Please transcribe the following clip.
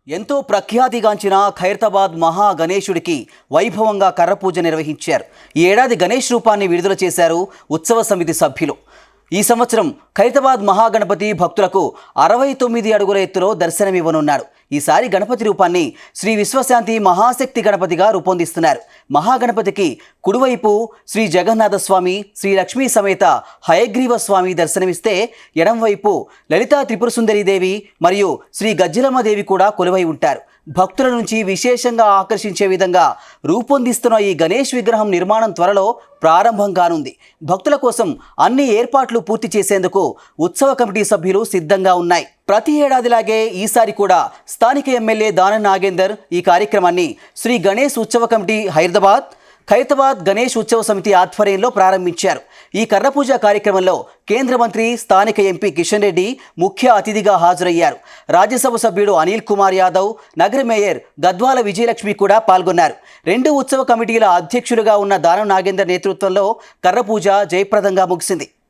ఎంతో ప్రఖ్యాతిగాంచిన ఖైరతాబాద్ మహా గణేశుడికి వైభవంగా కర్రపూజ నిర్వహించారు. ఈ ఏడాది గణేష్ రూపాన్ని విడుదల చేశారు ఉత్సవ సమితి సభ్యులు. ఈ సంవత్సరం ఖైరతాబాద్ మహాగణపతి భక్తులకు 69 అడుగుల ఎత్తులో దర్శనమివ్వనున్నాడు. ఈసారి గణపతి రూపాన్ని శ్రీ విశ్వశాంతి మహాశక్తి గణపతిగా రూపొందిస్తున్నారు. మహాగణపతికి కుడివైపు శ్రీ జగన్నాథ స్వామి, శ్రీ లక్ష్మీ సమేత హయగ్రీవ స్వామి దర్శనమిస్తే ఎడంవైపు లలితా త్రిపురసుందరీదేవి మరియు శ్రీ గజ్జలమ్మదేవి కూడా కొలువై ఉంటారు. భక్తుల నుంచి విశేషంగా ఆకర్షించే విధంగా రూపొందిస్తున్న ఈ గణేష్ విగ్రహం నిర్మాణం త్వరలో ప్రారంభం కానుంది. భక్తుల కోసం అన్ని ఏర్పాట్లు పూర్తి చేసేందుకు ఉత్సవ కమిటీ సభ్యులు సిద్ధంగా ఉన్నాయి. ప్రతి ఏడాదిలాగే ఈసారి కూడా స్థానిక ఎమ్మెల్యే దానం నాగేందర్ ఈ కార్యక్రమాన్ని శ్రీ గణేష్ ఉత్సవ కమిటీ ఖైరతాబాద్ గణేష్ ఉత్సవ సమితి ఆధ్వర్యంలో ప్రారంభించారు. ఈ కర్రపూజ కార్యక్రమంలో కేంద్ర మంత్రి, స్థానిక ఎంపీ కిషన్ రెడ్డి ముఖ్య అతిథిగా హాజరయ్యారు. రాజ్యసభ సభ్యుడు అనిల్ కుమార్ యాదవ్, నగర మేయర్ గద్వాల విజయలక్ష్మి కూడా పాల్గొన్నారు. 2 ఉత్సవ కమిటీల అధ్యక్షులుగా ఉన్న దానం నాగేందర్ నేతృత్వంలో కర్రపూజ జయప్రదంగా ముగిసింది.